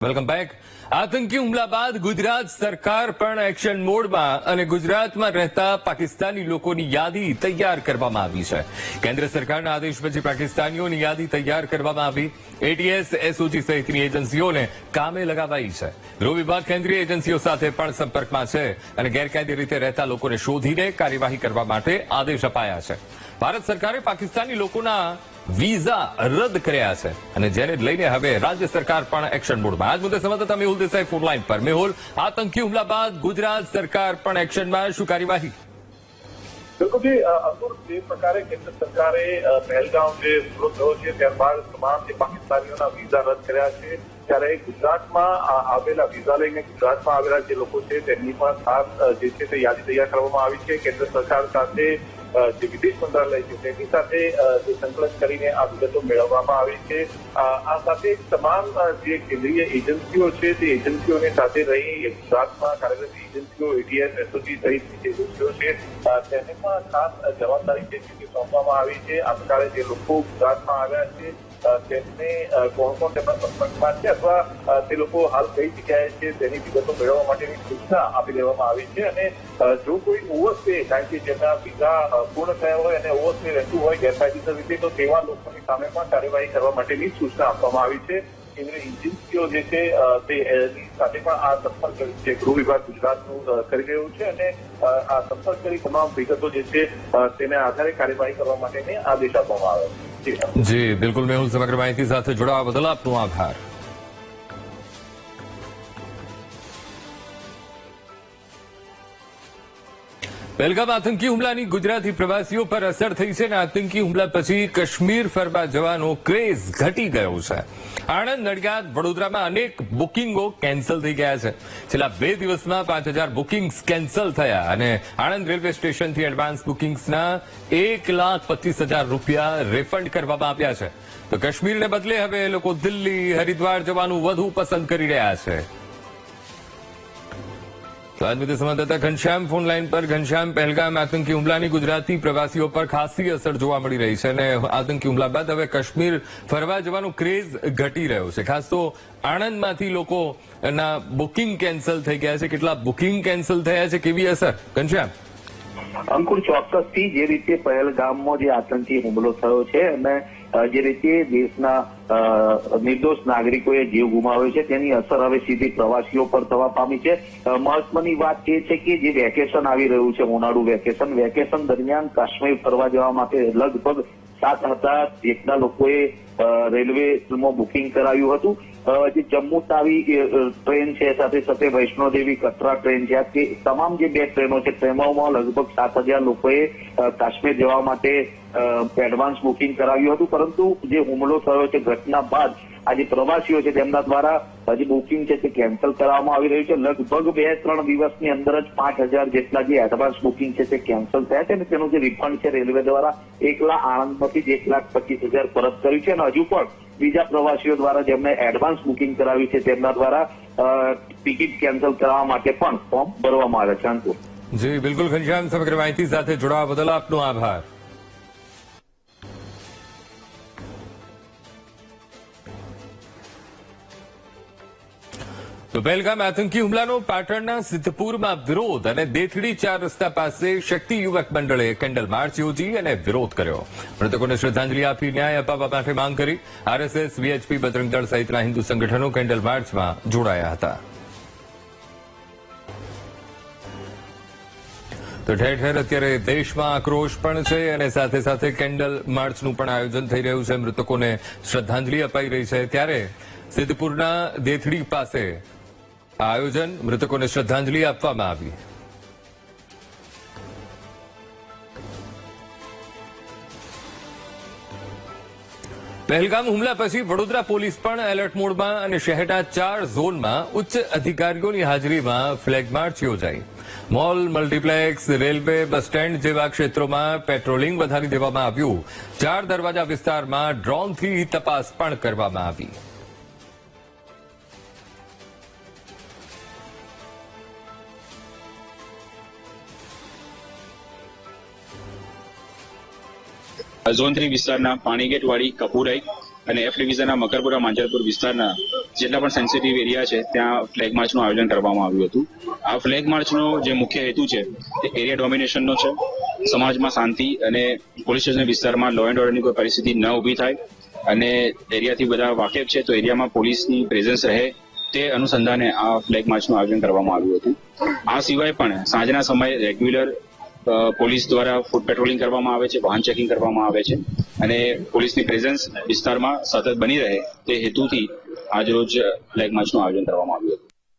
Welcome back. આતંકી હુમલા બાદ ગુજરાત સરકાર પણ એક્શન મોડમાં અને ગુજરાતમાં રહેતા પાકિસ્તાની લોકોની યાદી તૈયાર કરવામાં આવી છે. કેન્દ્ર સરકારના આદેશ પછી પાકિસ્તાનીઓની યાદી તૈયાર કરવામાં આવી. એટીએસ, એસઓજી સહિતની એજન્સીઓને કામે લગાવાઈ છે. ગૃહ વિભાગ કેન્દ્રીય એજન્સીઓ સાથે પણ સંપર્કમાં છે અને ગેરકાયદે રીતે રહેતા લોકોને શોધીને કાર્યવાહી કરવા માટે આદેશ અપાયા છે. ભારત સરકારે પાકિસ્તાની લોકોના વિઝા રદ કર્યા છે અને જેને લઈને હવે રાજ્ય સરકાર પણ એક્શન મોડમાં. આજ મુદ્દે સંવાદદાતા મેહુલ દેસાઈ ફોન લાઈન પર. મેહુલ, આતંકી હુમલા બાદ ગુજરાત સરકાર પણ એક્શનમાં, શું કાર્યવાહી? બિલકુલ જી અંકુર, જે પ્રકારે કેન્દ્ર સરકારે પહેલગામ જે હુમલો થયો છે ત્યારબાદ તમામ જે પાકિસ્તાનીઓના વિઝા રદ કર્યા છે, ત્યારે ગુજરાતમાં આવેલા વિઝા લઈને ગુજરાતમાં આવેલા જે લોકો છે તેમની પણ ખાસ જે છે તે યાદી તૈયાર કરવામાં આવી છે. કેન્દ્ર સરકાર સાથે જે વિદેશ મંત્રાલય છે તેની સાથે જે સંકલન કરીને આ વિગતો મેળવવામાં આવી છે. આ સાથે તમામ જે કેન્દ્રીય એજન્સીઓ છે તે એજન્સીઓની સાથે રહી ગુજરાતમાં કાર્યરત એજન્સીઓ, એટીએસ, એસઓજી સહિતની એજન્સીઓ છે તેને પણ ખાસ જવાબદારી જે છે તે સોંપવામાં આવી છે. આ પ્રકારે જે લોકો ગુજરાતમાં આવ્યા છે તેમને કોણ કોણ તેમના સંપર્કમાં છે અથવા તે લોકો હાલ કઈ જગ્યાએ છે તેની વિગતો મેળવવા માટેની સૂચના આપી દેવામાં આવી છે. અને જો કોઈ ઓવરસ્ટે, કારણ કે જેમના વિઝા પૂર્ણ થયા હોય અને ઓવરસ્ટે રહેતું હોય ગેરકાયદેસર રીતે, તો તેવા લોકોની સામે પણ કાર્યવાહી કરવા માટેની સૂચના આપવામાં આવી છે. કેન્દ્રીય એજન્સીઓ જે છે તેની સાથે પણ આ સંપર્ક જે ગૃહ વિભાગ ગુજરાતનું કરી રહ્યું છે અને આ સંપર્ક કરી તમામ વિગતો જે છે તેને આધારે કાર્યવાહી કરવા માટેને આદેશ આપવામાં આવ્યો છે. જી બિલકુલ મેહુલ, સમગ્ર માહિતી સાથે જોડાવા બદલ આપનો આભાર. પહેલગામ આતંકી હુમલાની ગુજરાતી પ્રવાસીઓ પર અસર થઈ છે અને આતંકી હુમલા પછી કાશ્મીર ફરવા જવાનો ક્રેઝ ઘટી ગયો છે. આણંદ, નડિયાદ, વડોદરામાં અનેક બુકિંગો કેન્સલ થઈ ગયા છે. છેલ્લા 2 દિવસમાં 5000 બુકિંગ્સ કેન્સલ થયા અને આણંદ રેલવે સ્ટેશનથી એડવાન્સ બુકિંગ્સના 1,25,000 રૂપિયા રિફંડ કરવામાં આવ્યા છે. તો કાશ્મીરને બદલે હવે લોકો દિલ્હી, હરિદ્વાર જવાનું વધુ પસંદ કરી રહ્યા છે. તો આજ મુદ્દે સંવાદદાતા ઘનશ્યામ ફોન લાઈન પર. ઘનશ્યામ, પહેલગામ આતંકી હુમલાની ગુજરાતી પ્રવાસીઓ પર ખાસી અસર જોવા મળી રહી છે અને આતંકી હુમલા બાદ હવે કાશ્મીર ફરવા જવાનો ક્રેઝ ઘટી રહ્યો છે. ખાસ તો આણંદમાંથી લોકોના બુકિંગ કેન્સલ થઈ ગયા છે. કેટલા બુકિંગ કેન્સલ થયા છે, કેવી અસર? ઘનશ્યામ. અંકુર, ચોક્કસથી જે રીતે પહેલગામમાં જે આતંકી હુમલો થયો છે અને જે રીતે દેશના નિર્દોષ નાગરિકોએ જીવ ગુમાવ્યો છે તેની અસર હવે સીધી પ્રવાસીઓ પર થવા પામી છે. મહત્વની વાત એ છે કે જે વેકેશન આવી રહ્યું છે, ઉનાળુ વેકેશન દરમિયાન કાશ્મીર ફરવા જવા માટે લગભગ 7,000 જેટલા લોકોએ રેલવેમાં બુકિંગ કરાવ્યું હતું. જે જમ્મુ તાવી ટ્રેન છે, સાથે સાથે વૈષ્ણોદેવી કટરા ટ્રેન છે, તે તમામ જે 2 ટ્રેનો છે તેમાં લગભગ 7,000 લોકોએ કાશ્મીર જવા માટે એડવાન્સ બુકિંગ કરાવ્યું હતું. પરંતુ જે હુમલો થયો છે ઘટના બાદ આ જે પ્રવાસીઓ છે તેમના દ્વારા જે બુકિંગ છે તે કેન્સલ કરવામાં આવી રહ્યું છે. લગભગ 2-3 દિવસની અંદર જ 5,000 જેટલા જે એડવાન્સ બુકિંગ છે તે કેન્સલ થયા છે અને તેનું જે રિફંડ છે રેલવે દ્વારા આણંદમાંથી જ 1,25,000 પરત કર્યું છે. અને હજુ પણ બીજા પ્રવાસીઓ દ્વારા જેમને એડવાન્સ બુકિંગ કરાવી છે તેમના દ્વારા ટિકિટ કેન્સલ કરવા માટે પણ ફોર્મ ભરવામાં આવે છે. અંકુર. જી બિલકુલ ઘનશ્યામ, સમગ્ર માહિતી સાથે જોડાવા બદલ આપનો આભાર. તો પહેલગામ આતંકી હુમલાનો પાટણના સિદ્ધપુરમાં વિરોધ અને દેથડી 4 રસ્તા પાસે શક્તિ યુવક મંડળે કેન્ડલ માર્ચ યોજી અને વિરોધ કર્યો. મૃતકોને શ્રદ્ધાંજલિ આપી ન્યાય અપાવવા માટે માંગ કરી. આરએસએસ, વીએચપી, બજરંગ દળ સહિતના હિન્દુ સંગઠનો કેન્ડલ માર્ચમાં જોડાયા હતા. તો ઠેર ઠેર અત્યારે દેશમાં આક્રોશ પણ છે અને સાથે સાથે કેન્ડલ માર્ચનું પણ આયોજન થઈ રહ્યું છે. મૃતકોને શ્રદ્ધાંજલિ અપાઈ રહી છે ત્યારે સિદ્ધપુરના દેથડી પાસે આયોજન, મૃતકોને શ્રદ્ધાંજલિ આપવામાં આવી. પહેલગામ હુમલા પછી વડોદરા પોલીસ પણ એલર્ટ મોડમાં અને શહેરના 4 ઝોનમાં ઉચ્ચ અધિકારીઓની હાજરીમાં ફ્લેગ માર્ચ યોજાઈ. Mall, multiplex, railway, bus stand જેવા ક્ષેત્રોમાં પેટ્રોલિંગ વધારી દેવામાં આવ્યું. 4 દરવાજા વિસ્તારમાં ડ્રોનથી તપાસ પણ કરવામાં આવી. ઝોન 3 વિસ્તારના પાણીગેટવાડી, કપુરાઈ અને એફ ડિવિઝનના મકરપુરા માંજરપુર વિસ્તારના જેટલા પણ સેન્સિટિવ એરિયા છે ત્યાં ફ્લેગ માર્ચનું આયોજન કરવામાં આવ્યું હતું. આ ફ્લેગ માર્ચનો જે મુખ્ય હેતુ છે તે એરિયા ડોમિનેશનનો છે. સમાજમાં શાંતિ અને પોલીસ સ્ટેશન વિસ્તારમાં લો એન્ડ ઓર્ડરની કોઈ પરિસ્થિતિ ન ઊભી થાય અને એરિયાથી બધા વાકેફ છે તો એરિયામાં પોલીસની પ્રેઝન્સ રહે તે અનુસંધાને આ ફ્લેગ માર્ચનું આયોજન કરવામાં આવ્યું હતું. આ સિવાય પણ સાંજના સમયે રેગ્યુલર પોલીસ દ્વારા ફૂટ પેટ્રોલિંગ કરવામાં આવે છે, વાહન ચેકિંગ કરવામાં આવે છે અને પોલીસની પ્રેઝન્સ વિસ્તારમાં સતત બની રહે તે હેતુથી આજરોજ ફ્લેગ માર્ચનું આયોજન કરવામાં આવ્યું હતું.